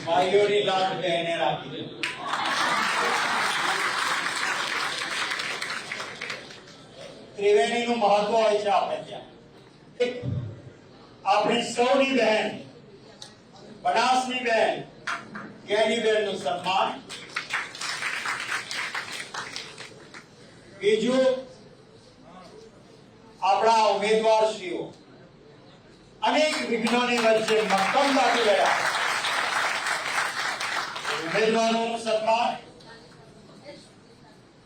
ભાઈઓની લાટ બહેને રાખી દે. ત્રિવેણીનું મહત્વ હોય છે આપણે ત્યાં. આપણી સૌની બહેન, બનાસની બહેન ગેનીબેનનું સન્માન. બીજું, આપણા ઉમેદવારશ્રીઓ અનેક વિઘ્નોની વચ્ચે મક્કમતાથી લડ્યા. ઉમેદવારોનું સન્માન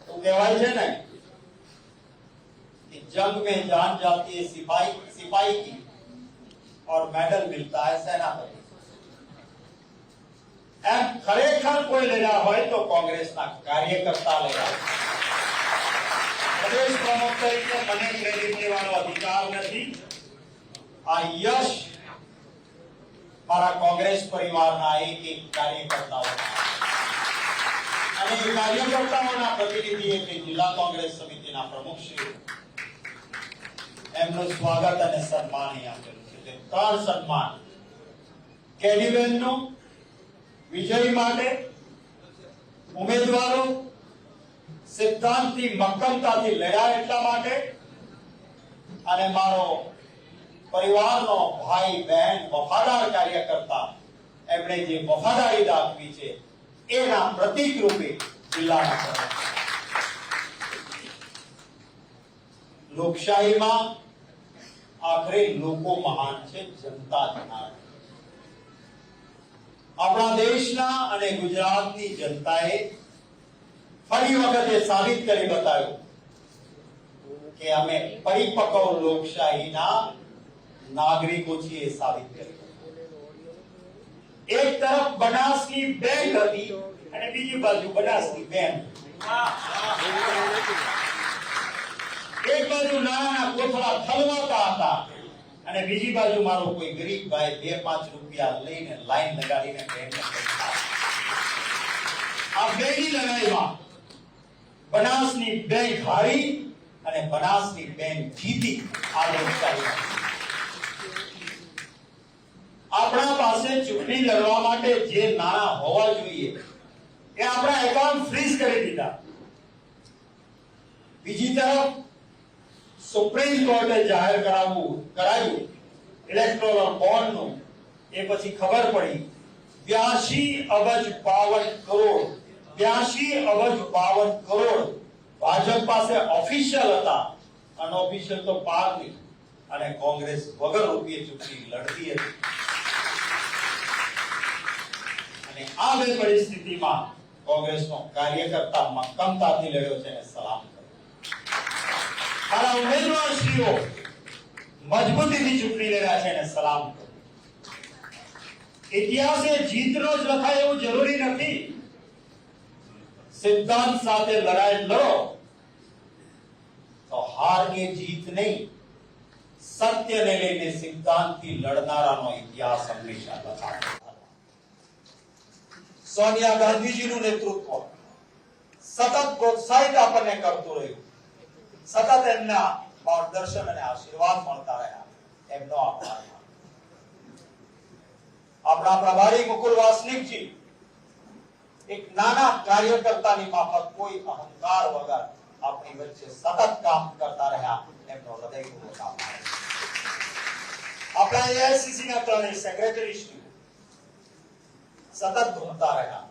તો કહેવાય છે ને कि जंग में जान जाती है सिपाही की और मेडल मिलता है सेनापति. એમ ખરેખર કોઈ લડ્યા હોય તો કોંગ્રેસના કાર્યકર્તા લડ્યા. પ્રદેશ પ્રમુખ તરીકે મને ક્રેડિટ લેવાનો અધિકાર નથી. આ યશ મારા કોંગ્રેસ પરિવારના એક એક કાર્યકર્તાઓ અને કાર્યકર્તાઓના પ્રતિનિધિ એટલે જિલ્લા કોંગ્રેસ સમિતિના પ્રમુખશ્રીઓ, એમનું સ્વાગત અને સન્માન અહીં આપેલું છે. ત્રણ સન્માન: ગેનીબેનનું વિજય માટે, ઉમેદવારો સિદ્ધાંતથી મક્કમતાથી લડ્યા એટલા માટે, અને મારો પરિવારનો ભાઈ બહેન વફાદાર કાર્યકર્તા એમણે જે વફાદારી દાખવી છે એના પ્રતીક રૂપે જિલ્લાના પ્રમુખ. લોકશાહીમાં આખરે લોકો મહાન છે, જનતા જનાર. આપણા દેશના અને ગુજરાતની જનતાએ ફરી વખતે સાબિત કરી બતાવ્યું કે અમે પરિપક્વ લોકશાહીના નાગરિકો છીએ. સાબિત કરી. એક તરફ બનાસની બેંક હતી અને બીજી બાજુ બનાસની બેંક. એક બાજુ નાના કોથળા થલવાતા હતા અને બીજી બાજુ મારો કોઈ ગરીબ ભાઈ 2-5 રૂપિયા લઈને લાઈન લગાડીને બેંકને પૈસા. આ બેની લડાઈમાં બનાસની બેંક હારી અને બનાસની બેંક જીતી. આ લોકશાહી. આપણા પાસે ચૂંટણી લડવા માટે જે નાણાં હોવા જોઈએ એ આપણા એકાઉન્ટ ફ્રીઝ કરી દીધા. બીજી તરફ સુપ્રીમ કોર્ટે જાહેર કરાયું ઇલેક્ટોરલ બોન્ડનું. એ પછી ખબર પડી 82 અબજ 52 કરોડ ભાજપ પાસે ઓફિશિયલ હતા, અનઓફિશિયલ તો પાર નહીં. અને કોંગ્રેસ વગર રૂપિયે ચૂંટણી લડતી હતી. અને આ બે પરિસ્થિતિમાં કોંગ્રેસનો કાર્યકર્તા મક્કમતાથી લડ્યો છે અને સલામ કર્યો. મારા ઉમેદવારશ્રીઓ મજબૂતીથી ચૂંટણી લડ્યા છે અને સલામ કર્યો. ઇતિહાસે જીતનો જ લખાય એવું જરૂરી નથી. સિદ્ધાંત સાથે લડાઈ લડો તો હાર કે જીત નહીં, સત્યને લઈને સિદ્ધાંતથી લડનારાનો ઇતિહાસ હંમેશા લખાય. સોનિયા ગાંધીજીનું નેતૃત્વ સતત પ્રોત્સાહિત આપણને કરતું રહ્યું. સતત એમના માર્ગદર્શન અને આશીર્વાદ મળતા રહ્યા. એમનો આભાર. આપણા પ્રભારી મુકુલ વાસનિકજી એક નાના કાર્યકર્તાની માફક કોઈ અહંકાર વગર આપણી વચ્ચે સતત કામ કરતા રહ્યા. એમનો હૃદયપૂર્વક આભાર. આપણા એઆઈસીસી ના ત્રણેય સેક્રેટરીશ્રીઓ સતત ઘૂમતા રહ્યા.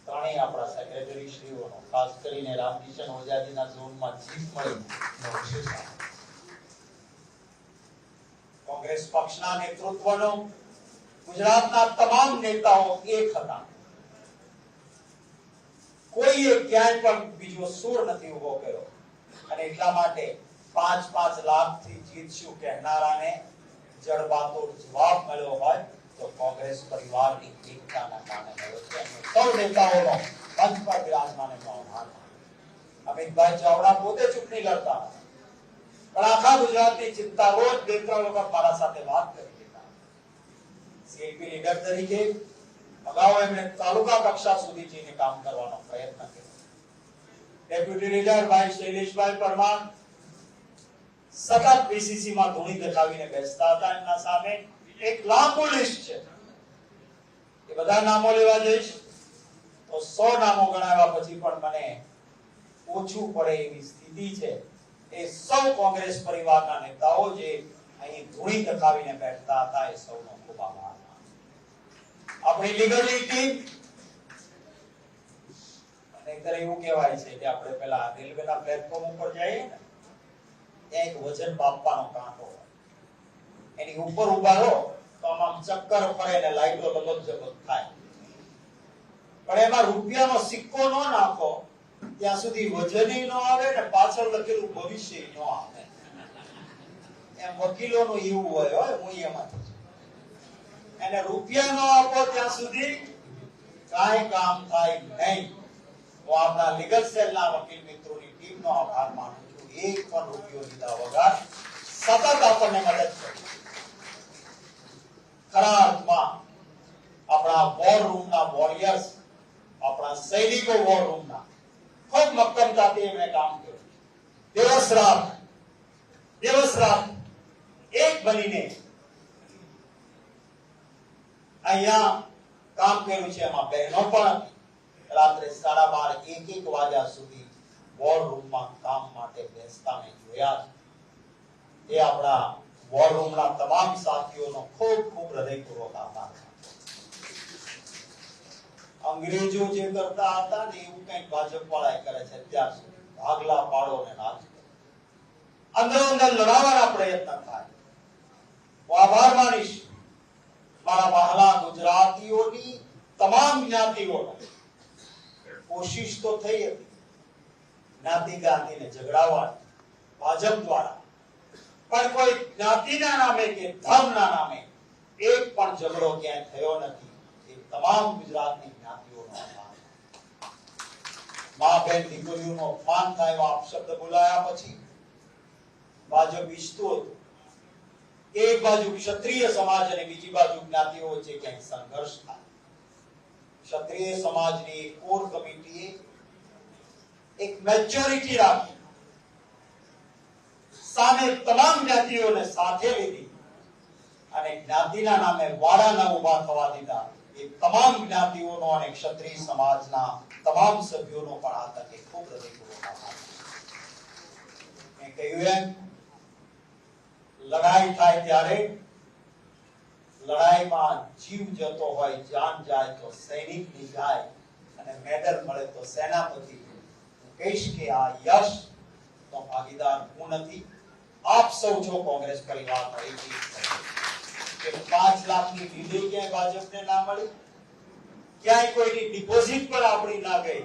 ત્રણેય આપણા સેક્રેટરીશ્રીઓનો, ખાસ કરીને રામકિશન ઓઝાજીના ઝોનમાં જીત મળી. કોંગ્રેસ પક્ષના નેતૃત્વનો ગુજરાતના તમામ નેતાઓ એક હતા. કોઈએ ક્યાંય પણ બીજો સૂર નથી ઉભો કર્યો. અને એટલા માટે 5-5 લાખથી જીતશું કહેનારાને જડબાતોડ જવાબ મળ્યો હોય તો કોંગ્રેસ પરિવારની એકતાના કારણે મળ્યો છે. સૌ નેતાઓનો મંચ પર બિરાજમાન એમનો આભાર. અમિતભાઈ ચાવડા પોતે ચૂંટણી લડતા પણ આખા ગુજરાતની ચિંતા રોજ 2-3 વખત મારા સાથે વાત કરી દીધા. સીએલપી લીડર તરીકે અગાઉ એમણે તાલુકા કક્ષા સુધી જઈને કામ કરવાનો પ્રયત્ન કર્યો. ડેપ્યુટી લીડર ભાઈ શૈલેષભાઈ પરમાર સતત પીસીસી માં ધૂણી દેખાવીને બેસતા હતા. એમના સામે એક લાંબુ લિસ્ટ છે. બધા નામો લેવા જઈશ તો 100 નામો ગણાવ્યા પછી પણ મને ઓછું પડે એવી સ્થિતિ છે. એ સૌ કોંગ્રેસ પરિવારના નેતાઓ જે અહીં ધૂણી દખાવીને બેઠતા હતા એ સૌનો ખૂબ આભાર. આપણી લીગલની ટીમ, નહીતર એવું કહેવાય છે કે આપણે પેલા રેલવેના પ્લેટફોર્મ ઉપર જઈએ ને ત્યાં એક વજન માપવાનો કાંટો હોય, એની ઉપર ઉભા રહો તો આમ ચક્કર ફરે ને લાઈટો લબક જબક થાય, પણ એમાં રૂપિયાનો સિક્કો ન નાખો ત્યાં સુધી વજન ન આવે ને પાછળ લખેલું ભવિષ્ય ન આવે. એમ વકીલોનું એવું હોય હું એમાંથી એને રૂપિયા ન આપો ત્યાં સુધી કાંઈ કામ થાય નહીં. હું આપણા લીગલ સેલના વકીલ મિત્રોની ટીમનો આભાર માનું છું. એક પણ રૂપિયો લીધા વગર સતત આપણને મદદ કરી. ખરા અર્થમાં આપણા વોર રૂમના વોરિયર્સ, આપણા સૈનિકો વોર રૂમના ખૂબ મક્કમતાથી એમણે કામ કર્યું. દિવસ રાત એક બનીને અહીંયા કામ કર્યું છે. એમાં બહેનો પણ રાત્રે 12:30 1 વાગ્યા સુધી વોર રૂમમાં કામ માટે બેસતા મેં જોયા છે. એ આપણા વોર રૂમના તમામ સાથીઓનો ખૂબ ખૂબ હૃદયપૂર્વક આભાર. અંગ્રેજો જે કરતા હતા ને એવું કંઈક ભાજપ વાળા કરે છે અત્યાર સુધી. ભાગલા પાડો ને રાજ કરો, અંદર અંદર લડાવવાના પ્રયત્ન થાય. હું આભાર માનીશ મારા વહાલા ગુજરાતીઓની તમામ જ્ઞાતિઓનો. કોશિશ તો થઈ હતી જ્ઞાતિ ગાંધીને ઝઘડાવવાની ભાજપ દ્વારા, પણ કોઈ જ્ઞાતિના નામે કે ધર્મના નામે એક પણ ઝઘડો ક્યાંય થયો નથી. એ તમામ ગુજરાતની જ્ઞાતિઓનો આભાર. મા બેન દીકરીઓનો અપમાન થાય એવા અપશબ્દ બોલાયા પછી ભાજપ ઈચ્છતું હતું એક બાજુ ક્ષત્રિય સમાજ અને બીજી બાજુ જ્ઞાતિઓ વચ્ચે ક્યાંક સંઘર્ષ થાય. ક્ષત્રિય સમાજની કોર કમિટીએ એક મેચ્યોરિટી રાખી સામે તમામ જ્ઞાતિઓને સાથે લીધી અને જ્ઞાતિના નામે વાડા ન ઉભા થવા દીધા. એ તમામ જ્ઞાતિઓનો અને ક્ષત્રિય સમાજના તમામ સભ્યોનો પણ આ તકે ખૂબ હૃદયપૂર્વક આભાર. મેં કહ્યું એમ, લડાઈ થાય ત્યારે લડાઈમાં જીવ જતો હોય, જાન જાય તો સૈનિકની જાય અને મેડલ મળે તો સેનાપતિ. હું કહીશ કે આ યશ તો ભાગીદાર હું નથી, આપ સૌ છો કોંગ્રેસ પરિવારના. એક કે 5 લાખની ડીડી ક્યાંય ભાજપને ના મળી, ક્યાંય કોઈની ડિપોઝિટ પર આપણી ના ગઈ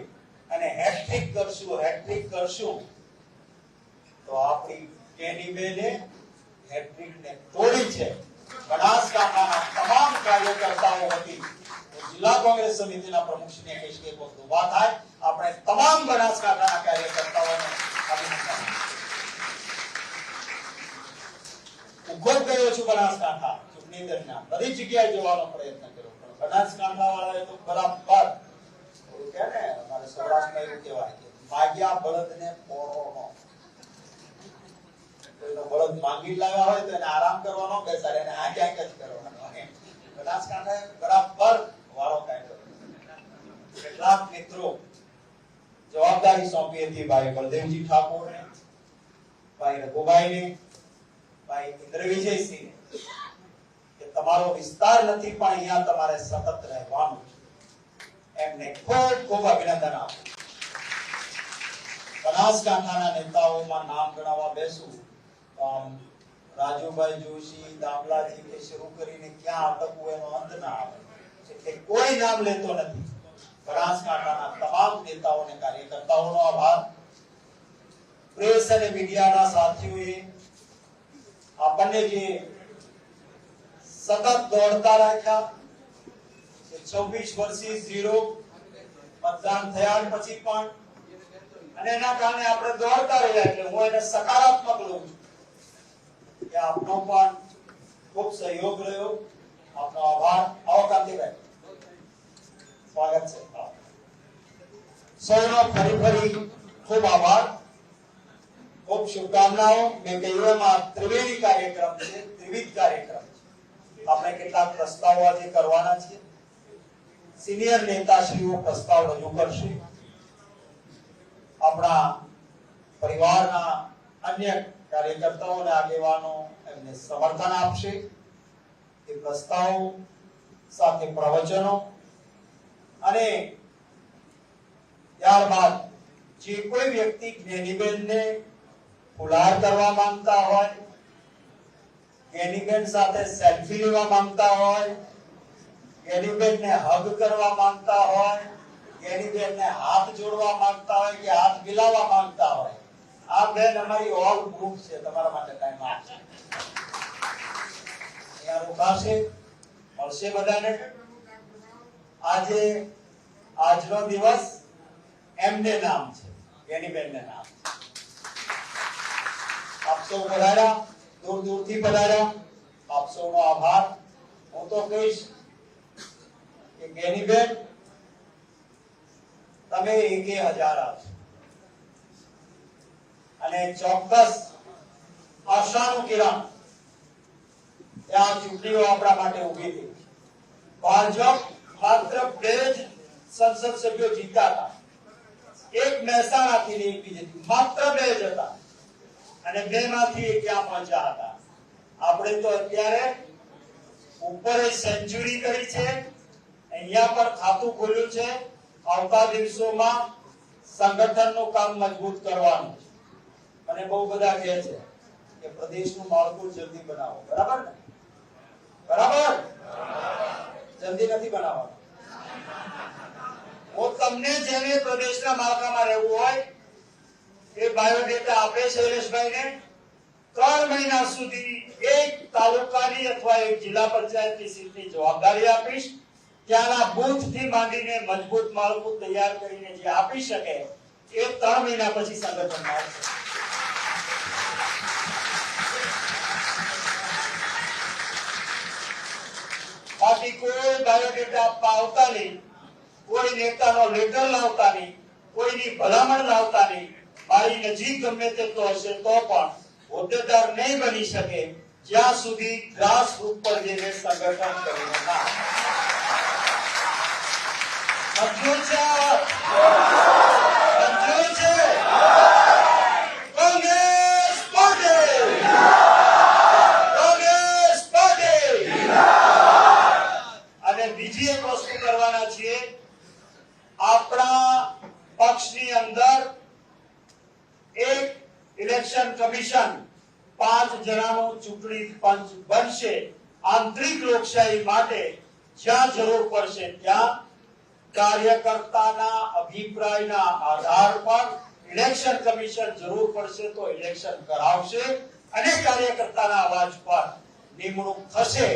અને હેટ્રિક કરશું તો આપણી કેની બેને હેટ્રિકને તોડી છે. બનાસકાંઠાના તમામ કાર્યકર્તાઓ વતી જિલ્લા કોંગ્રેસ સમિતિના પ્રમુખશ્રીને કહીશ કે કોઈ ઉભા થાય, આપણે તમામ બનાસકાંઠાના કાર્યકર્તાઓને અભિનંદન. ઉભો ગયો છું બનાસકાંઠા ચૂંટણી દરમિયાન, બધી જગ્યાએ જવાનો પ્રયત્ન કર્યો, પણ બનાસકાંઠા વાળાએ તો બરાબર કે ને અમારે સૌરાષ્ટ્રમાં એવું કહેવાય કે માગ્યા બળદને પોરો નો. બળદ માંગી લાવ્યા હોય તો એને આરામ કરવાનો, બેસાડે એને આ ક્યાંક જ કરવાનો. બનાસકાંઠાએ બરાબર વાળો કાઢ્યો. કેટલાક મિત્રો જવાબદારી સોંપી હતી ભાઈ બળદેવજી ઠાકોરને, ભાઈ રઘુભાઈને, ભાઈ ઇન્દ્રવિજયસિંહને કે તમારો વિસ્તાર નથી પણ અહીંયા તમારે સતત રહેવાનું છે. એમને ખૂબ ખૂબ અભિનંદન આપું. બનાસકાંઠાના નેતાઓમાં નામ ગણાવવા બેસું રાજુભાઈ જોશી, દામલાજી કે શરૂ કરીને ક્યાં અટકવું એનો અંત ના આવે. એટલે કોઈ નામ લેતો નથી. બનાસકાંઠાના તમામ નેતાઓ અને કાર્યકર્તાઓનો આભાર. પ્રેસ અને મીડિયાના સાથીઓએ આપણને જે સતત દોડતા રાખ્યા, 26 વર્ષથી 0 મતદાન થયા પછી પણ, અને એના કારણે આપણે દોડતા રહ્યા. એટલે હું એને સકારાત્મક લઉં છું કે આપનો પણ ખૂબ સહયોગ રહ્યો. આપનો આભાર. આવો કાંતિભાઈ, સ્વાગત છે. સૌનો ફરી ખૂબ આભાર, ખૂબ શુભકામનાઓ. મેં કહ્યું એમ આ ત્રિવેણી કાર્યક્રમ છે, ત્રિવિધ કાર્યક્રમ છે. આપણે કેટલાક પ્રસ્તાવો આજે કરવાના છીએ. સિનિયર નેતાશ્રીઓ પ્રસ્તાવ રજૂ કરશે. આપણા પરિવારના અન્ય કાર્યકર્તાઓ અને આગેવાનો એમને સમર્થન આપશે. એ પ્રસ્તાવ સાથે પ્રવચનો અને ત્યારબાદ જે કોઈ વ્યક્તિ જ્ઞાનીબેનને ફુલાર કરવા માંગતા હોય, જ્ઞાનીબેન સાથે સેલ્ફી લેવા માંગતા હોય, જ્ઞાનીબેનને હગ કરવા માંગતા હોય, જ્ઞાનીબેનને હાથ જોડવા માંગતા હોય કે હાથ મિલાવવા માંગતા હોય, આ બેન અમારી ઓલ ગ્રુપ છે, તમારા માટે ટાઈમ આપશે. અહીંયા રોકાશે, મળશે બધાને. આજે આજનો દિવસ એમને નામ છે, જ્ઞાનીબેનને નામ છે. આપ સૌ પધાર્યા, દૂર દૂરથી પધાર્યા, આપ સૌનો આભાર. હું તો કહીશ કે જ્ઞાનીબેન તમે 1000 આપશો અને ચોક્કસ આશાનું કિરણ ત્યાં ચૂંટણીઓ આપણા માટે ઉભી થઈ. ભાજપ માત્ર 2 જ સંસદ સભ્યો જીત્યા હતા. એક મહેસાણાથી ને એક બીજેથી, માત્ર 2 જ હતા અને 2 માંથી ક્યાં પહોંચ્યા હતા. આપણે તો અત્યારે ઉપર સેન્ચુરી કરી છે, અહીંયા પર ખાતું ખોલ્યું છે. આવતા દિવસોમાં સંગઠનનું કામ મજબૂત કરવાનું છે. અને બહુ બધા કહે છે કે પ્રદેશનું માળખું જલ્દી બનાવો, બરાબર ને? બરાબર, જલ્દી નથી બનાવવાનું. હું તમને જેને પ્રદેશના માળખામાં રહેવું હોય એ બાયોડેટા આપે શૈલેષભાઈને 3 મહિના સુધી એક તાલુકાની અથવા એક જિલ્લા પંચાયતની સીટની જવાબદારી આપીશ. ત્યાંના બૂથ થી માંડીને મજબૂત માળખું તૈયાર કરીને જે આપી શકે એ 3 મહિના પછી સંગઠનમાં આવશે. બાકી કોઈ બાયોડેટા આપવા આવતા નહીં, કોઈ નેતાનો લેટર લાવતા નહીં, કોઈની ભલામણ લાવતા નહીં. મારી નજીક ગમે તેટલો હશે તો પણ હોદ્દેદાર નહીં બની શકે જ્યાં સુધી ગ્રાસ રૂટ પર જઈને સંગઠન કરીને ના. મંજૂર છે? મંજૂર છે? કોંગ્રેસ પાર્ટી! કોંગ્રેસ પાર્ટી! અને બીજી એક વસ્તુ કરવાના છીએ. આપણા પક્ષની અંદર એક ઇલેક્શન કમિશન 5 જણાનું ચૂંટણી પંચ બનશે. આંતરિક લોકશાહી માટે જ્યાં જરૂર પડશે ત્યાં કાર્યકર્તાના અભિપ્રાયના આધાર પર ઇલેક્શન કમિશન જરૂર પડશે તો ઇલેક્શન કરાવશે અને કાર્યકર્તાના અવાજ પર નિમણૂક થશે.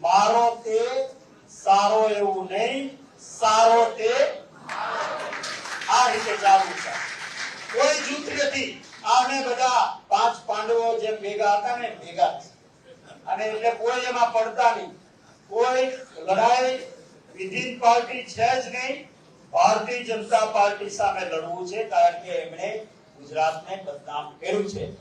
મારો તે સારો એવું નહીં, સારો તે આ રીતે ચાલુ છે. કોઈ જૂથ નથી. આમે બધા 5 પાંડવો જેમ ભેગા હતા ને ભેગા છે. અને એટલે કોઈ એમાં પડતા નહીં. કોઈ લડાઈ વિધિન પાર્ટી છે જ નહીં. ભારતીય જનતા પાર્ટી સામે લડવું છે, કારણ કે એમણે ગુજરાતને બદનામ કર્યું છે.